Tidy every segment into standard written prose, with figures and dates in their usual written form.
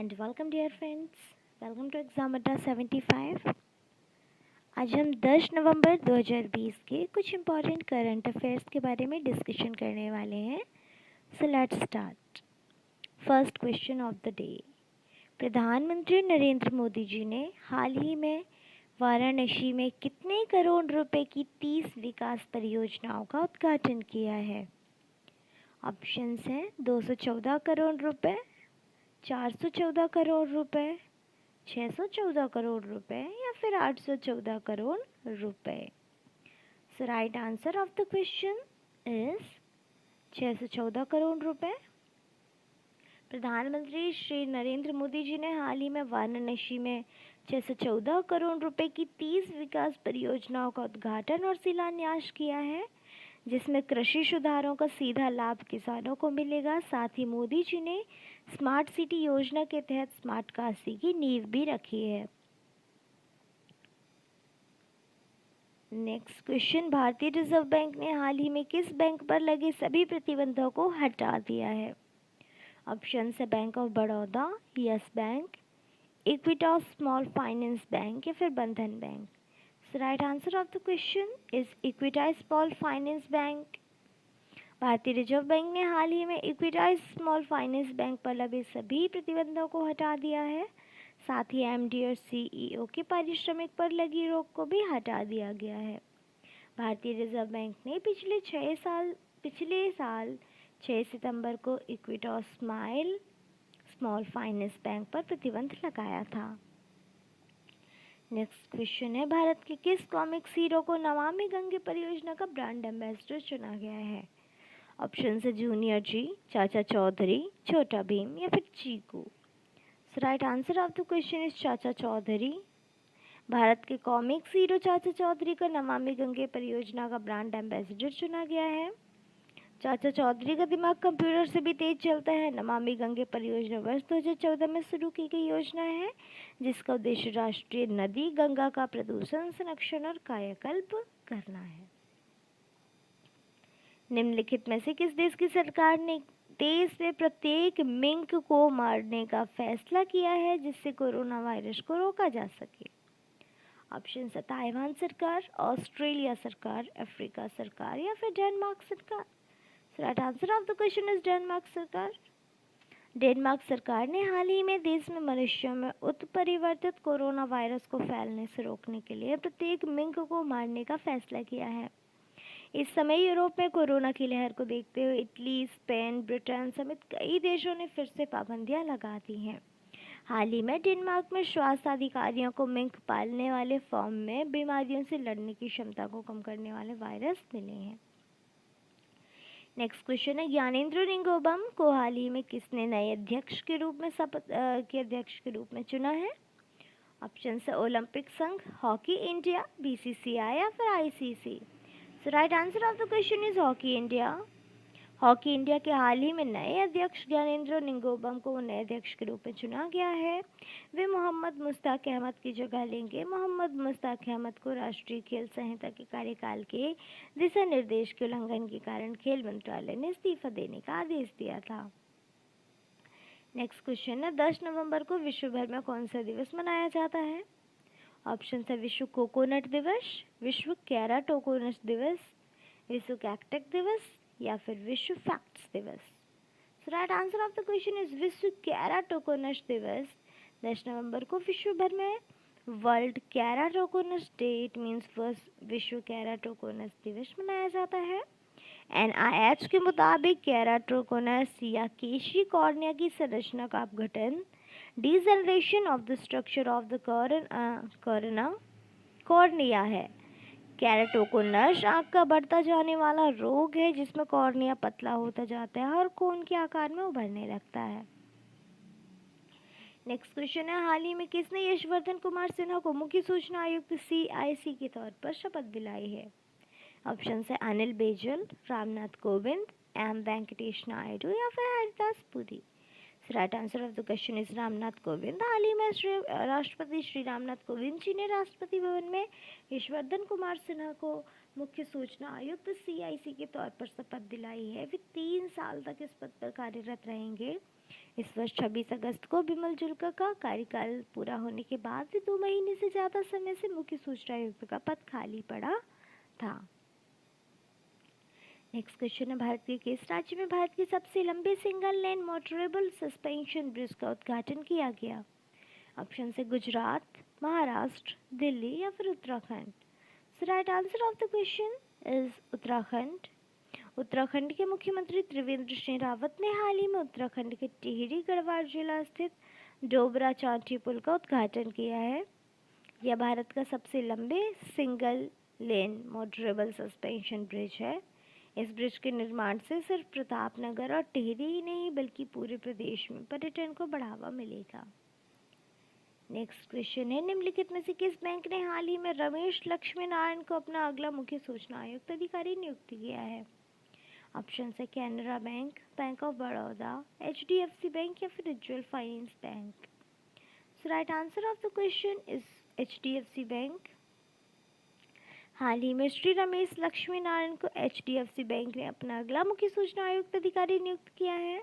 And welcome dear friends, welcome to exam Adda 75। आज हम 10 नवंबर 2020 के कुछ इम्पॉर्टेंट करंट अफेयर्स के बारे में डिस्कशन करने वाले हैं। So let's start. First question of the day. प्रधानमंत्री नरेंद्र मोदी जी ने हाल ही में वाराणसी में कितने करोड़ रुपए की 30 विकास परियोजनाओं का उद्घाटन किया है? ऑप्शंस हैं 214 करोड़ रुपए, 414 करोड़ रुपए, 614 करोड़ रुपए या फिर 814 करोड़ रुपए। So right answer of the question is 614 crore रुपए। प्रधानमंत्री श्री नरेंद्र मोदी जी ने हाल ही में वाराणसी में 614 करोड़ रुपए की 30 विकास परियोजनाओं का उद्घाटन और शिलान्यास किया है, जिसमें कृषि सुधारों का सीधा लाभ किसानों को मिलेगा। साथ ही मोदी जी ने स्मार्ट सिटी योजना के तहत स्मार्ट काशी की नींव भी रखी है। Next question. भारतीय रिजर्व बैंक ने हाल ही में किस बैंक पर लगे सभी प्रतिबंधों को हटा दिया है? ऑप्शन है bank of Baroda, yes bank, Equitas small finance bank या फिर बंधन bank. So right answer of the question is Equitas small finance bank. भारतीय रिजर्व बैंक ने हाल ही में इक्विटास स्मॉल फाइनेंस बैंक पर लगे सभी प्रतिबंधों को हटा दिया है। साथ ही एमडी और सीईओ के पारिश्रमिक पर लगी रोक को भी हटा दिया गया है। भारतीय रिजर्व बैंक ने पिछले साल 6 सितंबर को इक्विटास स्मॉल फाइनेंस बैंक पर प्रतिबंध लगाया था। नेक्स्ट क्वेश्चन है, भारत के किस कॉमिक्स हीरो को नमामि गंगे परियोजना का ब्रांड एम्बेसडर चुना गया है? ऑप्शन है जूनियर जी, चाचा चौधरी, छोटा भीम या फिर Cheeku. So right answer of the question is Chacha Chaudhary. Bharat के कॉमिक्स हीरो चाचा चौधरी का नमामि गंगे परियोजना का ब्रांड एम्बेसडर चुना गया है। चाचा चौधरी का दिमाग कंप्यूटर से भी तेज चलता है। नमामि गंगे परियोजना वर्ष 2014 में शुरू की गई योजना है, जिसका उद्देश्य राष्ट्रीय नदी गंगा का प्रदूषण, संरक्षण और कायाकल्प करना है। निम्नलिखित में से किस देश की सरकार ने देश में प्रत्येक मिंक को मारने का फैसला किया है, जिससे कोरोना वायरस को रोका जा सके? ऑप्शन है ताइवान सरकार, ऑस्ट्रेलिया सरकार, अफ्रीका सरकार या फिर डेनमार्क सरकार। So right answer of the question is Denmark सरकार। डेनमार्क सरकार ने हाल ही में देश में मनुष्यों में उत्परिवर्तित कोरोना वायरस को फैलने से रोकने के लिए प्रत्येक मिंक को मारने का फैसला किया है। इस समय यूरोप में कोरोना की लहर को देखते हुए इटली, स्पेन, ब्रिटेन समेत कई देशों ने फिर से पाबंदियां लगा दी हैं। हाल ही में डेनमार्क में स्वास्थ्य अधिकारियों को मिंक पालने वाले फॉर्म में बीमारियों से लड़ने की क्षमता को कम करने वाले वायरस मिले हैं। नेक्स्ट क्वेश्चन है, ज्ञानेंद्र निंगोबम को हाल ही में किसने नए अध्यक्ष के रूप में चुना है? ऑप्शन है ओलंपिक संघ, हॉकी इंडिया, बीसीसीआई या फिर ICC. So right answer of the question is hockey India. Hockey India के हाल ही में नए अध्यक्ष ज्ञानेंद्र निंगोबम को नए अध्यक्ष के रूप में चुना गया है। वे मोहम्मद मुश्ताक अहमद की जगह लेंगे। मोहम्मद मुश्ताक अहमद को राष्ट्रीय खेल संहिता के कार्यकाल के दिशा निर्देश के उल्लंघन के कारण खेल मंत्रालय ने इस्तीफा देने का आदेश दिया था। नेक्स्ट क्वेश्चन है, 10 नवंबर को विश्व भर में कौन सा दिवस मनाया जाता है? ऑप्शन है विश्व कोकोनट दिवस, विश्व केराटोकोनस दिवस, विश्व कैक्टस दिवस या फिर विश्व फैक्ट्स दिवस। So right answer of the question is विश्व केराटोकोनस दिवस। 10 नवंबर को विश्व भर में world keratoconus day, it means first विश्व केराटोकोनस दिवस मनाया जाता है। NIH के मुताबिक केराटोकोनस या केशी कॉर्निया की संरचना का अपघटन, degeneration of the structure of the cornea है। केराटोकोनस आँख का बढ़ता जाने वाला रोग है, जिसमें कॉर्निया पतला होता जाता है और कोन के आकार में उभरने लगता है। नेक्स्ट क्वेश्चन है, हाल ही में किसने यशवर्धन कुमार सिन्हा को मुख्य सूचना आयुक्त CIC के तौर पर शपथ दिलाई है? ऑप्शन है अनिल बैजल, रामनाथ कोविंद, M वेंकटेश नायडू या फिर Haridas Puri. Right answer of the question is Ramnath Kovind. हाल ही में राष्ट्रपति श्री रामनाथ कोविंद जी ने राष्ट्रपति भवन में यशवर्धन कुमार सिन्हा को मुख्य सूचना आयुक्त CIC के तौर पर शपथ दिलाई है। वे 3 साल तक इस पद पर कार्यरत रहेंगे। इस वर्ष 26 अगस्त को बिमल जुल्का का कार्यकाल पूरा होने के बाद भी 2 महीने से ज़्यादा समय से मुख्य सूचना आयुक्त का पद खाली पड़ा था। नेक्स्ट क्वेश्चन है, भारत के किस राज्य में भारत के सबसे लंबे single lane motorable suspension bridge का उद्घाटन किया गया? ऑप्शन है गुजरात, महाराष्ट्र, दिल्ली या फिर Uttarakhand. So right answer of the question is Uttarakhand. Uttarakhand के मुख्यमंत्री त्रिवेंद्र सिंह रावत ने हाल ही में उत्तराखंड के टिहरी गढ़वाल जिला स्थित डोबरा चांठी पुल का उद्घाटन किया है। यह भारत का सबसे लंबे single lane motorable suspension bridge है। इस ब्रिज के निर्माण से सिर्फ प्रतापनगर और टिहरी ही नहीं बल्कि पूरे प्रदेश में पर्यटन को बढ़ावा मिलेगा। नेक्स्ट क्वेश्चन है, निम्नलिखित में से किस बैंक ने हाल ही में रमेश लक्ष्मी नारायण को अपना अगला मुख्य सूचना आयुक्त अधिकारी नियुक्त किया है? ऑप्शन है Canara bank, bank of Baroda, HDFC bank या फिर Ujjwal finance bank. So right answer of the question is HDFC bank. हाल ही में श्री रमेश लक्ष्मी नारायण को HDFC बैंक ने अपना अगला मुख्य सूचना आयुक्त अधिकारी नियुक्त किया है।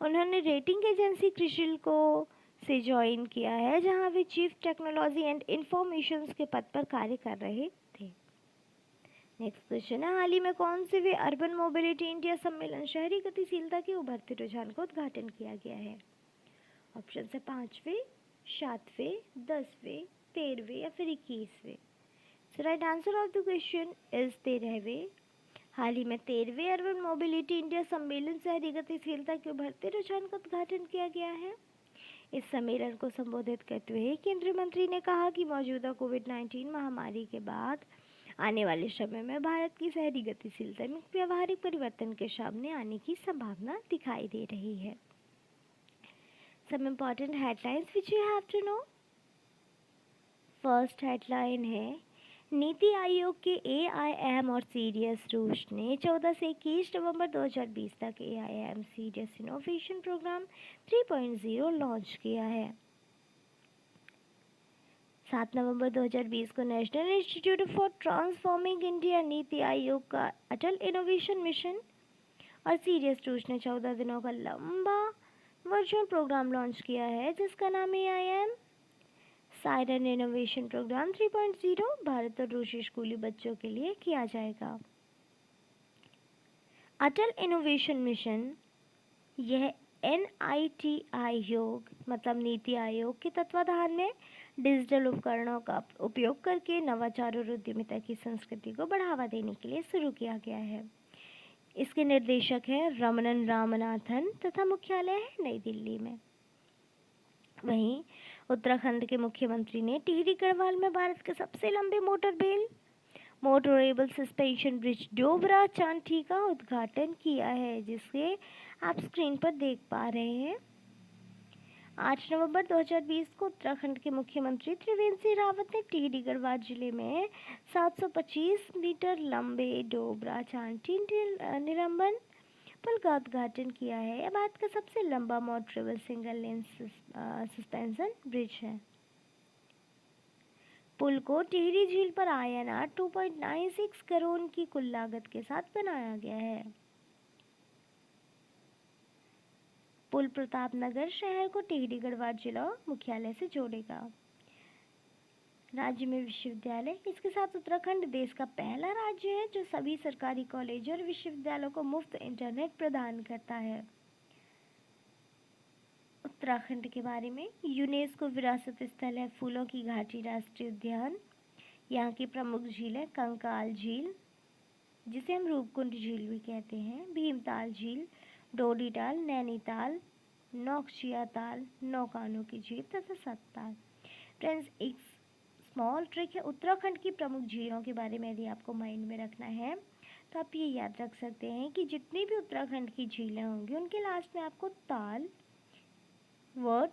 उन्होंने रेटिंग एजेंसी क्रिसिल को से ज्वाइन किया है, जहां वे चीफ टेक्नोलॉजी एंड इंफॉर्मेशन के पद पर कार्य कर रहे थे। नेक्स्ट क्वेश्चन है, हाल ही में कौन से वे अर्बन मोबिलिटी इंडिया सम्मेलन शहरी गतिशीलता के उभरते रुझान का उद्घाटन किया गया है? ऑप्शन है 5वें, 7वें, 10वें, 13वें या फिर 21वें। So right answer of the question is 13वें। हाल ही में 13वें अर्बन मोबिलिटी इंडिया सम्मेलन शहरी गतिशीलता के उभरते रुझान का उद्घाटन किया गया है। इस सम्मेलन को संबोधित करते हुए केंद्रीय मंत्री ने कहा कि मौजूदा कोविड-19 महामारी के बाद आने वाले समय में भारत की शहरी गतिशीलता में व्यवहारिक परिवर्तन के सामने आने की संभावना दिखाई दे रही है। Some important headlines which you have to know. First headline है, नीति आयोग के AIM और सीरियस रूस ने 14 से 21 नवंबर 2020 तक AIM Sirius innovation programme 3.0 launch किया है। 7 नवंबर 2020 को national institute for transforming India, NITI Aayog का अटल इनोवेशन मिशन और सीरियस रूस ने 14 दिनों का लंबा वर्चुअल प्रोग्राम लॉन्च किया है जिसका नाम AIM Sirius innovation programme 3.0 Bharat और रूसी स्कूली बच्चों के लिए किया जाएगा। अटल इनोवेशन मिशन यह NITI आयोग मतलब नीति आयोग के तत्वाधान में डिजिटल उपकरणों का उपयोग करके नवाचार और उद्यमिता की संस्कृति को बढ़ावा देने के लिए शुरू किया गया है। इसके निर्देशक हैं रमनन रामनाथन तथा मुख्यालय है नई दिल्ली में। वहीं उत्तराखंड के मुख्यमंत्री ने टिहरी गढ़वाल में भारत के सबसे लंबे motorable suspension bridge Dobra Chanthi का उद्घाटन किया है, जिसके आप स्क्रीन पर देख पा रहे हैं। 8 नवंबर 2020 को उत्तराखंड के मुख्यमंत्री त्रिवेंद्र सिंह रावत ने टिहरी गढ़वाल जिले में 725 मीटर लंबे डोबरा चांठी निलंबन पुल का उद्घाटन किया है। यह भारत का सबसे लंबा motorable single lane suspension bridge है। पुल को टिहरी झील पर INR 2.96 करोड़ की कुल लागत के साथ बनाया गया है। पुल प्रतापनगर शहर को टिहरी गढ़वाल जिला मुख्यालय से जोड़ेगा। राज्य में विश्वविद्यालय, इसके साथ उत्तराखंड देश का पहला राज्य है जो सभी सरकारी कॉलेज और विश्वविद्यालयों को मुफ्त इंटरनेट प्रदान करता है। उत्तराखंड के बारे में, यूनेस्को विरासत स्थल है फूलों की घाटी राष्ट्रीय उद्यान। यहाँ की प्रमुख झील है कंकाल झील, जिसे हम रूपकुंड झील भी कहते हैं, भीमताल झील, डोडीताल, नैनीताल, नौखचिया ताल, नौकानों की झील तथा सतताल। फ्रेंड्स, एक स्मॉल ट्रिक है, उत्तराखंड की प्रमुख झीलों के बारे में यदि आपको माइंड में रखना है तो आप ये याद रख सकते हैं कि जितनी भी उत्तराखंड की झीलें होंगी उनके लास्ट में आपको ताल वर्ड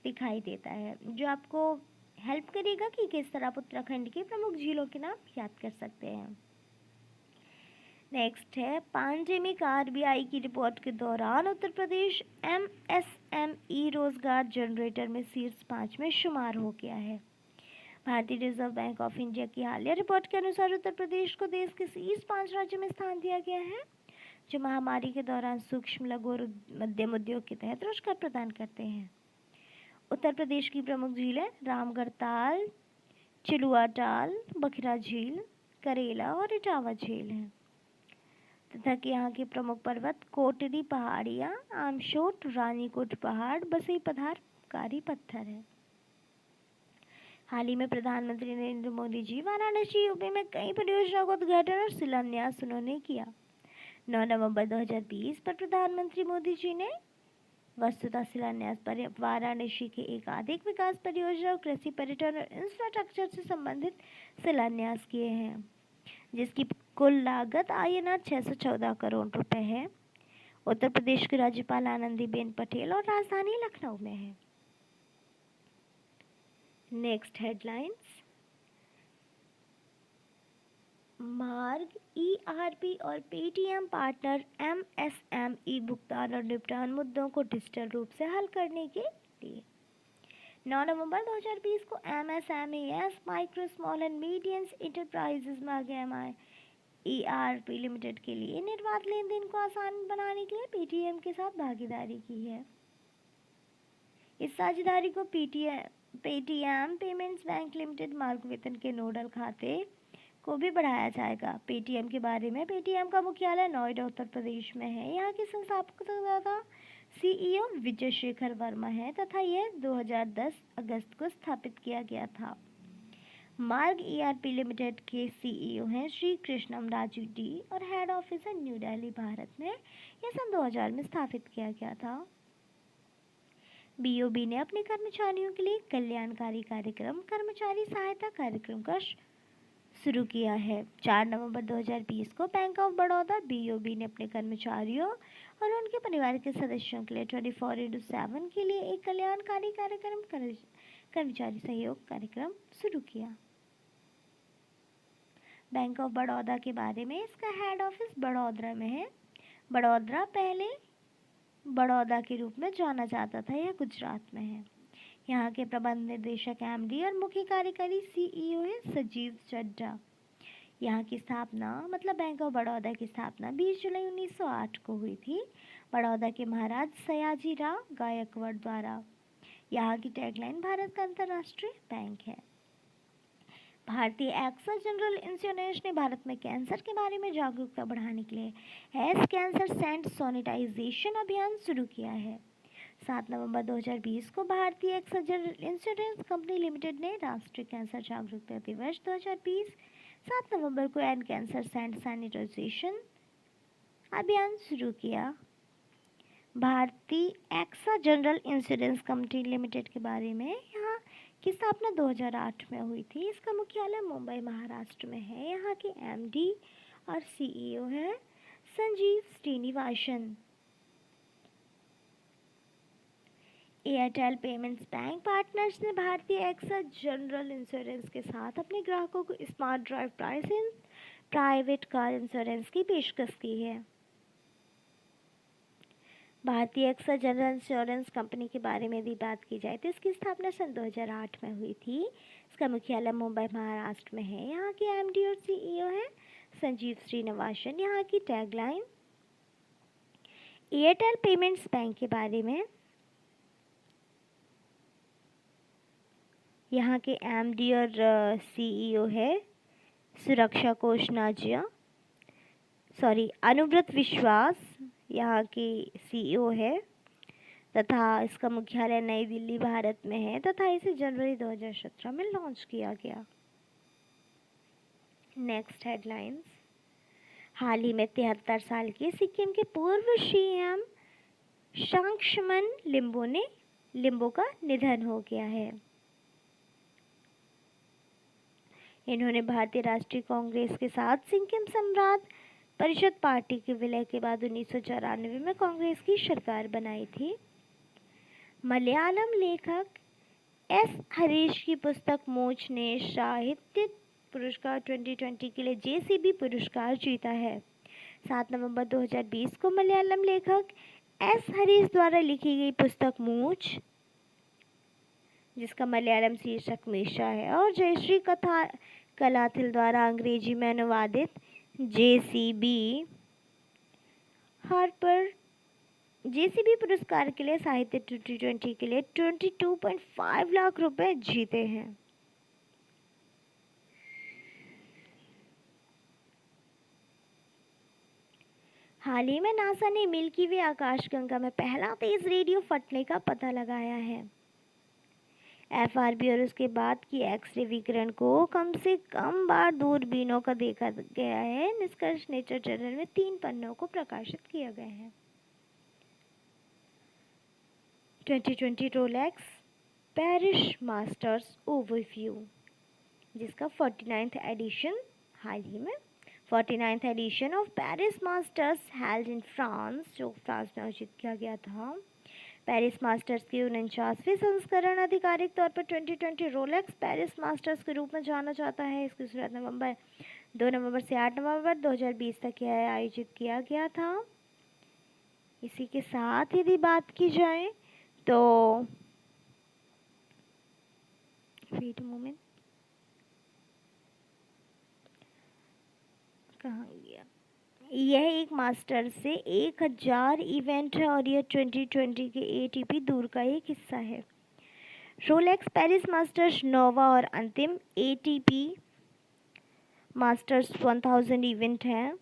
दिखाई देता है, जो आपको हेल्प करेगा कि किस तरह आप उत्तराखंड की प्रमुख झीलों के नाम याद कर सकते हैं। नेक्स्ट है, पैंडेमिक RBI की रिपोर्ट के दौरान उत्तर प्रदेश MSME रोजगार जनरेटर में शीर्ष 5 में शुमार हो गया है। भारतीय रिजर्व बैंक ऑफ इंडिया की हालिया रिपोर्ट के अनुसार उत्तर प्रदेश को देश के शीर्ष 5 राज्यों में स्थान दिया गया है। जो महामारी के दौरान सूक्ष्म, लघु और मध्यम उद्योग के तहत रोजगार प्रदान करते हैं। उत्तर प्रदेश की प्रमुख झीलें रामगढ़ ताल, चिलुआ ताल, बखरा झील, करेला और इटावा झील हैं तथा कि यहाँ के प्रमुख पर्वत कोटरी पहाड़ियाँ, आमशोट, रानीकोट पहाड़, बसई पठार, कारी पत्थर है। हाल ही में प्रधानमंत्री नरेंद्र मोदी जी वाराणसी यूपी में कई परियोजनाओं का उद्घाटन और शिलान्यास उन्होंने किया। 9 नवंबर 2020 पर प्रधानमंत्री मोदी जी ने वस्तुतः शिलान्यास पर वाराणसी के एकाधिक विकास परियोजना और कृषि, पर्यटन और इंफ्रास्ट्रक्चर से संबंधित शिलान्यास किए हैं, जिसकी कुल लागत INR 614 करोड़ रुपए है। उत्तर प्रदेश की राज्यपाल आनंदीबेन पटेल और राजधानी लखनऊ में है। Next headlines. मार्ग, ERP और पेटीएम पार्टनर MSME भुगतान और निपटान मुद्दों को डिजिटल रूप से हल करने के लिए 9 नवंबर 2020 को MSMEs micro small and medium enterprises मार्ग ERP लिमिटेड के लिए निर्बाध लेन देन को आसान बनाने के लिए पेटीएम के साथ भागीदारी की है। इस साझेदारी को पेटीएम पेमेंट्स बैंक लिमिटेड मार्ग वेतन के नोडल खाते को भी बढ़ाया जाएगा। पेटीएम के बारे में, पेटीएम का मुख्यालय नोएडा उत्तर प्रदेश में है। यहाँ के संस्थापक तथा CEO विजय शेखर वर्मा है तथा यह 2010 अगस्त को स्थापित किया गया था। मार्ग ERP लिमिटेड के CEO हैं श्री कृष्णम राजू डी और हेड ऑफिस है न्यू दिल्ली, भारत में। यह सन 2000 में स्थापित किया गया था। BOB ने अपने कर्मचारियों के लिए कल्याणकारी कार्यक्रम कर्मचारी सहायता कार्यक्रम का शुरू किया है। 4 नवंबर 2020 को बैंक ऑफ बड़ौदा BOB ने अपने कर्मचारियों और उनके परिवार के सदस्यों के लिए 24/7 के लिए एक कल्याणकारी कार्यक्रम कर्मचारी सहयोग कार्यक्रम शुरू किया। बैंक ऑफ बड़ौदा के बारे में, इसका हेड ऑफिस बड़ौदा में है। बड़ौदा पहले बड़ौदा के रूप में जाना जाता था, यह गुजरात में है। यहाँ के प्रबंध निदेशक MD और मुख्य कार्यकारी CEO है सजीव चड्ढा। यहाँ की स्थापना मतलब बैंक ऑफ बड़ौदा की स्थापना 20 जुलाई 1908 को हुई थी, बड़ौदा के महाराज सयाजी राव गायकवाड़ द्वारा। यहाँ की टैगलाइन भारत का अंतर्राष्ट्रीय बैंक है। भारतीय एक्सा जनरल इंश्योरेंस ने भारत में कैंसर के बारे में जागरूकता बढ़ाने के लिए एस कैंसर सेंट सैनिटाइजेशन अभियान शुरू किया है। 7 नवंबर 2020 को भारतीय AXA general insurance company limited ने राष्ट्रीय कैंसर जागरूकता दिवस 2020 7 नवंबर को एंड कैंसर सेंट सैनिटाइजेशन अभियान शुरू किया। भारतीय AXA general insurance company limited के बारे में, यहाँ की स्थापना 2008 में हुई थी। इसका मुख्यालय मुंबई, महाराष्ट्र में है। यहाँ के MD और CEO है Sanjeev Srinivasan. Airtel payments bank partners ने भारतीय एक्सा जनरल इंश्योरेंस के साथ अपने ग्राहकों को smart drive pricing private car insurance की पेशकश की है। भारतीय एक्सा जनरल इंश्योरेंस कंपनी के बारे में यदि बात की जाए तो इसकी स्थापना सन 2008 में हुई थी। इसका मुख्यालय मुंबई, महाराष्ट्र में है। यहाँ के MD और CEO हैं संजीव श्रीनिवासन। यहाँ की टैगलाइन एयरटेल पेमेंट्स बैंक के बारे में, यहाँ के MD और CEO है सुरक्षा कोष नाजिया अनुव्रत विश्वास। यहाँ के CEO है तथा इसका मुख्यालय नई दिल्ली, भारत में है तथा इसे जनवरी 2017 में लॉन्च किया गया। Next headlines. हाल ही में 73 साल के सिक्किम के पूर्व CM सांक्षमन लिम्बो का निधन हो गया है। इन्होंने भारतीय राष्ट्रीय कांग्रेस के साथ सिक्किम सम्राट परिषद पार्टी के विलय के बाद 1994 में कांग्रेस की सरकार बनाई थी। मलयालम लेखक S हरीश की पुस्तक मोच ने साहित्य पुरस्कार 2020 के लिए JCB पुरस्कार जीता है। 7 नवंबर 2020 को मलयालम लेखक S हरीश द्वारा लिखी गई पुस्तक मूच, जिसका मलयालम शीर्षक मीशा है, और जयश्री कलाथिल द्वारा अंग्रेजी में अनुवादित JCB हार्पर जेसीबी पुरस्कार के लिए साहित्य 2020 के लिए 22.5 लाख रुपए जीते हैं। हाल ही में नासा ने मिल्की वे आकाशगंगा में पहला तेज रेडियो फटने का पता लगाया है। एफआरबी और उसके बाद की एक्सरे विकिरण को कम से कम बार दूरबीनों का देखा गया है। निष्कर्ष नेचर जर्नल में 3 पन्नों को प्रकाशित किया गया है। 2020 रोलेक्स पेरिस मास्टर्स ओवरव्यू, जिसका 49th एडिशन हाल ही में 49th edition of Paris Masters held in France, जो फ्रांस में आयोजित किया गया था। पेरिस मास्टर्स के 49वें संस्करण आधिकारिक तौर पर 2020 रोलेक्स पेरिस मास्टर्स के रूप में जाना जाता है। इसकी शुरुआत 2 नवंबर से 8 नवंबर 2020 तक आयोजित किया गया था। इसी के साथ यदि बात की जाए तो वेट अ मोमेंट, कहाँ गया, यह एक मास्टर से 1000 इवेंट है और यह 2020 के एटीपी दूर का एक हिस्सा है। रोलेक्स पेरिस मास्टर्स नोवा और अंतिम एटीपी मास्टर्स 1000 इवेंट है।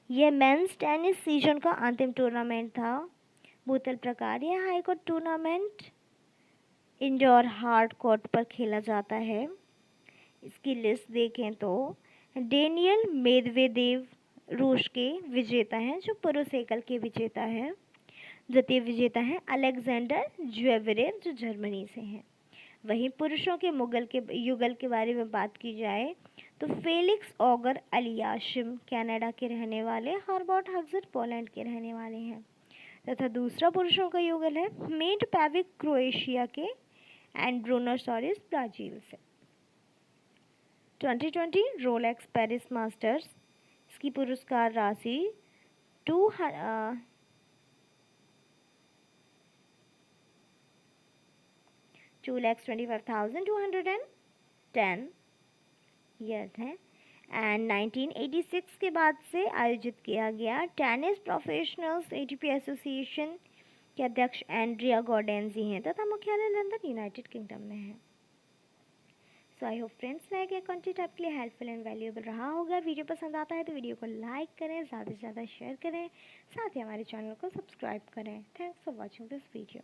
यह मेंस टेनिस सीजन का अंतिम टूर्नामेंट था। बोतल प्रकार यह high court tournament indoor hard court पर खेला जाता है। इसकी लिस्ट देखें तो डेनियल मेदवेदेव रूस के विजेता हैं, जो पुरुष एकल के विजेता है। द्वितीय विजेता हैं अलेक्जेंडर ज्वेरेव, जो जर्मनी से हैं। वहीं पुरुषों के युगल के बारे में बात की जाए तो फेलिक्स ऑगर अलियाशिम कनाडा के रहने वाले, हॉर्बर्ट हग्जर पोलैंड के रहने वाले हैं। तथा दूसरा पुरुषों का युगल है मेट पैविक क्रोएशिया के, एंड ब्रूनोसॉरिस ब्राजील से। 2020 रोलेक्स पेरिस मास्टर्स, इसकी पुरस्कार राशि 2,25,210 ईयर है एंड 1986 के बाद से आयोजित किया गया। टेनिस प्रोफेशनल्स एटीपी एसोसिएशन के अध्यक्ष एंड्रिया गॉर्डेंजी हैं तथा मुख्यालय लंदन, यूनाइटेड किंगडम में है। सो आई होप फ्रेंड्स मैं क्या कंटेंट आपके लिए हेल्पफुल एंड वैल्यूएबल रहा होगा। वीडियो पसंद आता है तो वीडियो को लाइक करें, ज़्यादा से ज़्यादा शेयर करें, साथ ही हमारे चैनल को सब्सक्राइब करें। Thanks for watching this video.